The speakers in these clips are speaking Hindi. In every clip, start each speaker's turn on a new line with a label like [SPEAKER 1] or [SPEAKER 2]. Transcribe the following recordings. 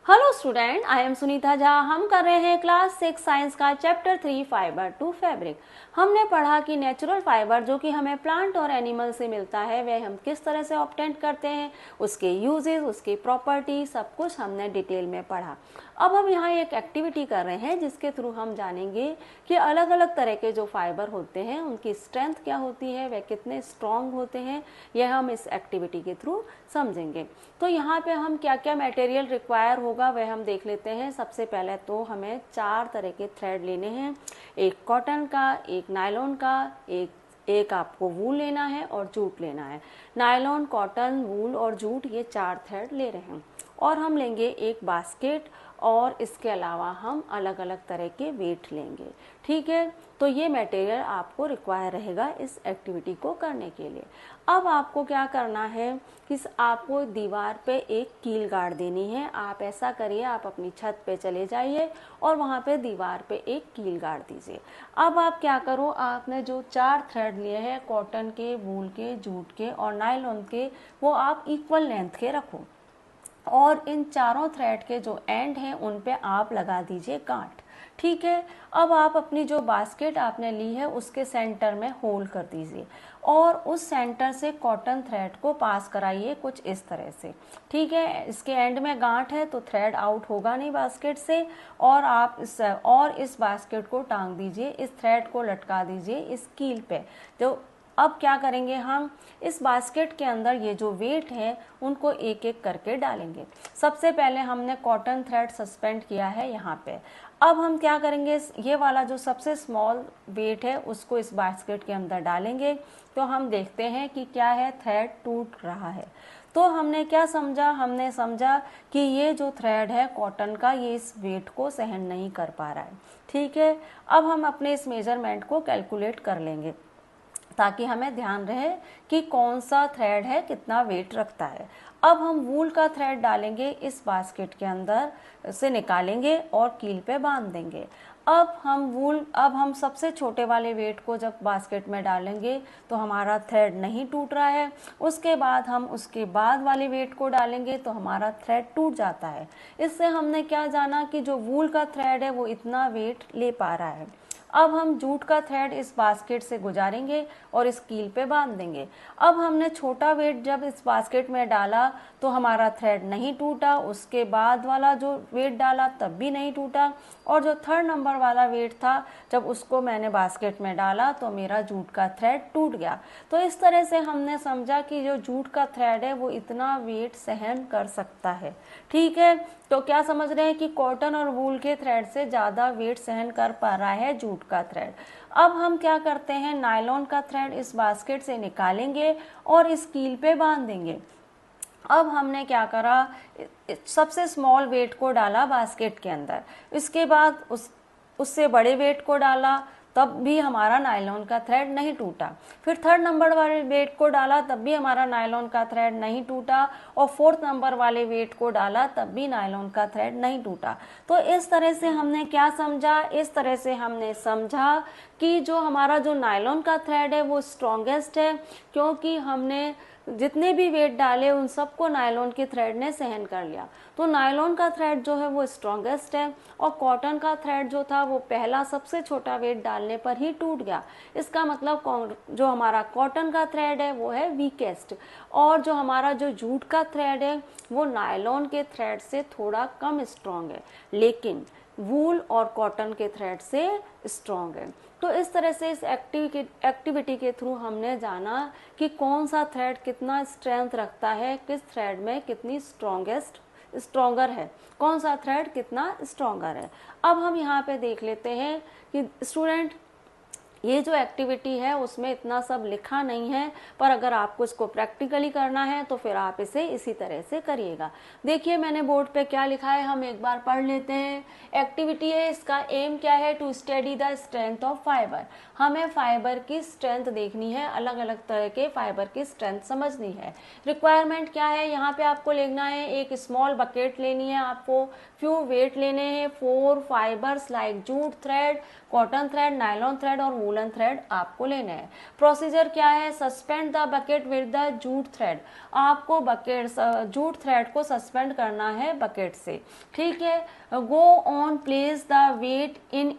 [SPEAKER 1] Hello student, I am Sunita Jha. हम कर रहे हैं क्लास 6 साइंस का चैप्टर 3 फाइबर टू फैब्रिक। हमने पढ़ा कि नेचुरल फाइबर जो कि हमें प्लांट और एनिमल से मिलता है वह हम किस तरह से ऑब्टेन करते हैं, उसके यूजेस, उसकी प्रॉपर्टी, सब कुछ हमने डिटेल में पढ़ा। अब हम यहाँ एक एक्टिविटी कर रहे हैं जिसके थ्रू हम जानेंगे कि अलग अलग तरह के जो फाइबर होते हैं उनकी स्ट्रेंथ क्या होती है, वह कितने स्ट्रॉन्ग होते हैं, यह हम इस एक्टिविटी के थ्रू समझेंगे। तो यहाँ पे हम क्या क्या मटेरियल रिक्वायर होगा वह हम देख लेते हैं। सबसे पहले तो हमें 4 तरह के थ्रेड लेने हैं, एक कॉटन का, एक नायलॉन का, एक आपको वूल लेना है और जूट लेना है। नायलॉन, कॉटन, वूल और जूट, ये 4 थ्रेड ले रहे हैं। और हम लेंगे एक बास्केट और इसके अलावा हम अलग अलग तरह के वेट लेंगे। ठीक है, तो ये मटेरियल आपको रिक्वायर रहेगा इस एक्टिविटी को करने के लिए। अब आपको क्या करना है कि आपको दीवार पे एक कील गाड़ देनी है। आप ऐसा करिए, आप अपनी छत पे चले जाइए और वहाँ पे दीवार पे एक कील गाड़ दीजिए। अब आप क्या करो, आपने जो 4 थ्रेड लिए हैं, कॉटन के, वूल के, जूट के और नायलॉन के, वो आप इक्वल लेंथ के रखो और इन चारों थ्रेड के जो एंड हैं उन पे आप लगा दीजिए गांठ। ठीक है, अब आप अपनी जो बास्केट आपने ली है उसके सेंटर में होल कर दीजिए और उस सेंटर से कॉटन थ्रेड को पास कराइए कुछ इस तरह से। ठीक है, इसके एंड में गांठ है तो थ्रेड आउट होगा नहीं बास्केट से, और आप इस बास्केट को टांग दीजिए, इस थ्रेड को लटका दीजिए इस कील पे। जो अब क्या करेंगे, हम इस बास्केट के अंदर ये जो वेट है उनको एक एक करके डालेंगे। सबसे पहले हमने कॉटन थ्रेड सस्पेंड किया है यहाँ पे। अब हम क्या करेंगे, ये वाला जो सबसे स्मॉल वेट है उसको इस बास्केट के अंदर डालेंगे तो हम देखते हैं कि क्या है, थ्रेड टूट रहा है। तो हमने क्या समझा, हमने समझा कि ये जो थ्रेड है कॉटन का, ये इस वेट को सहन नहीं कर पा रहा है। ठीक है, अब हम अपने इस मेजरमेंट को कैलकुलेट कर लेंगे ताकि हमें ध्यान रहे कि कौन सा थ्रेड है कितना वेट रखता है। अब हम वूल का थ्रेड डालेंगे, इस बास्केट के अंदर से निकालेंगे और कील पे बांध देंगे। अब हम सबसे छोटे वाले वेट को जब बास्केट में डालेंगे तो हमारा थ्रेड नहीं टूट रहा है। उसके बाद हम उसके बाद वाले वेट को डालेंगे तो हमारा थ्रेड टूट जाता है। इससे हमने क्या जाना कि जो वूल का थ्रेड है वो इतना वेट ले पा रहा है। अब हम जूट का थ्रेड इस बास्केट से गुजारेंगे और इस कील पे बांध देंगे। अब हमने छोटा वेट जब इस बास्केट में डाला तो हमारा थ्रेड नहीं टूटा, उसके बाद वाला जो वेट डाला तब भी नहीं टूटा, और जो 3rd नंबर वाला वेट था जब उसको मैंने बास्केट में डाला तो मेरा जूट का थ्रेड टूट गया। तो इस तरह से हमने समझा कि जो जूट का थ्रेड है वो इतना वेट सहन कर सकता है। ठीक है, तो क्या समझ रहे हैं कि कॉटन और वूल के थ्रेड से ज़्यादा वेट सहन कर पा रहा है जूट का थ्रेड। अब हम क्या करते हैं, नायलॉन का थ्रेड इस बास्केट से निकालेंगे और इस कील पे बांध देंगे। अब हमने क्या करा, सबसे स्मॉल वेट को डाला बास्केट के अंदर, इसके बाद उससे बड़े वेट को डाला, तब भी हमारा नायलॉन का थ्रेड नहीं टूटा। फिर 3rd नंबर वाले वेट को डाला तब भी हमारा नायलॉन का थ्रेड नहीं टूटा, और 4th नंबर वाले वेट को डाला तब भी नायलॉन का थ्रेड नहीं टूटा। तो इस तरह से हमने क्या समझा, इस तरह से हमने समझा कि जो हमारा जो नायलॉन का थ्रेड है वो स्ट्रॉन्गेस्ट है, क्योंकि हमने जितने भी वेट डाले उन सबको नायलॉन के थ्रेड ने सहन कर लिया। तो नायलॉन का थ्रेड जो है वो स्ट्रॉन्गेस्ट है, और कॉटन का थ्रेड जो था वो पहला सबसे छोटा वेट डालने पर ही टूट गया। इसका मतलब जो हमारा कॉटन का थ्रेड है वो है वीकेस्ट, और जो हमारा जो जूट का थ्रेड है वो नायलॉन के थ्रेड से थोड़ा कम स्ट्रॉन्ग है, लेकिन वूल और कॉटन के थ्रेड से स्ट्रॉन्ग है। तो इस तरह से इस एक्टिविटी के थ्रू हमने जाना कि कौन सा थ्रेड कितना स्ट्रेंथ रखता है, किस थ्रेड में कितनी स्ट्रॉन्गर है, कौन सा थ्रेड कितना स्ट्रॉन्गर है। अब हम यहाँ पे देख लेते हैं कि स्टूडेंट, ये जो एक्टिविटी है उसमें इतना सब लिखा नहीं है, पर अगर आपको इसको प्रैक्टिकली करना है तो फिर आप इसे इसी तरह से करिएगा। देखिए मैंने बोर्ड पे क्या लिखा है, हम एक बार पढ़ लेते हैं। एक्टिविटी है, इसका एम क्या है, to study the strength of fiber. हमें फाइबर की स्ट्रेंथ देखनी है, अलग अलग तरह के फाइबर की स्ट्रेंथ समझनी है। रिक्वायरमेंट क्या है, यहाँ पे आपको लिखना है, एक स्मॉल बकेट लेनी है आपको, फ्यू वेट लेने हैं, 4 fibres like jute thread, cotton thread, nylon thread और वूल वूलन थ्रेड आपको लेना है। प्रोसीजर क्या है? Suspend the bucket with the jute thread. आपको बकेट जूट थ्रेड को सस्पेंड करना है बकेट से, ठीक है। Go on place the weight in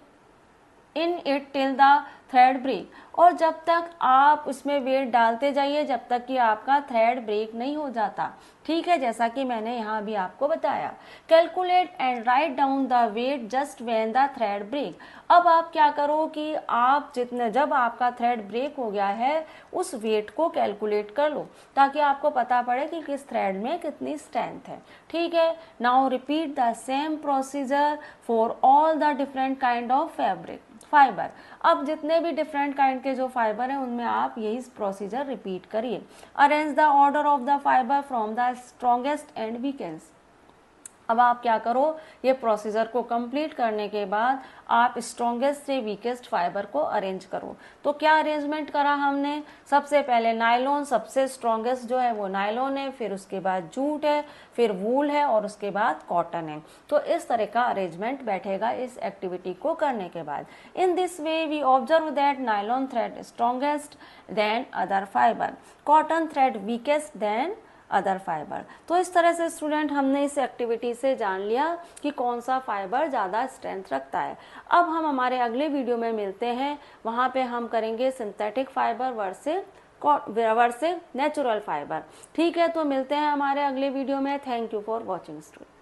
[SPEAKER 1] it till the thread break. और जब तक आप उसमें वेट डालते जाइए जब तक कि आपका थ्रेड ब्रेक नहीं हो जाता, ठीक है, जैसा कि मैंने यहाँ भी आपको बताया। Calculate and write down the weight just when the thread break. अब आप क्या करो कि आप जब आपका थ्रेड ब्रेक हो गया है उस वेट को कैलकुलेट कर लो, ताकि आपको पता पड़े कि किस थ्रेड में कितनी स्ट्रेंथ है, ठीक है। Now repeat the same procedure for all the different kind of fibre. अब जितने भी डिफरेंट काइंड के जो फाइबर हैं उनमें आप यही प्रोसीजर रिपीट करिए। Arrange the order of the fibre from the strongest and weakest. अब आप क्या करो, ये प्रोसीजर को कंप्लीट करने के बाद आप स्ट्रॉन्गेस्ट से वीकेस्ट फाइबर को अरेंज करो। तो क्या अरेंजमेंट करा हमने? सबसे पहले नायलॉन, सबसे स्ट्रॉन्गेस्ट जो है वो नायलॉन है, फिर उसके बाद जूट है, फिर वूल है और उसके बाद कॉटन है। तो इस तरह का अरेंजमेंट बैठेगा इस एक्टिविटी को करने के बाद। In this way we observe that nylon thread strongest than other fiber, cotton thread weakest than other fiber. तो इस तरह से स्टूडेंट हमने इस एक्टिविटी से जान लिया कि कौन सा फाइबर ज़्यादा स्ट्रेंथ रखता है। अब हम हमारे अगले वीडियो में मिलते हैं, वहाँ पे हम करेंगे synthetic fibre versus natural fibre, ठीक है। तो मिलते हैं हमारे अगले वीडियो में। Thank you for watching student.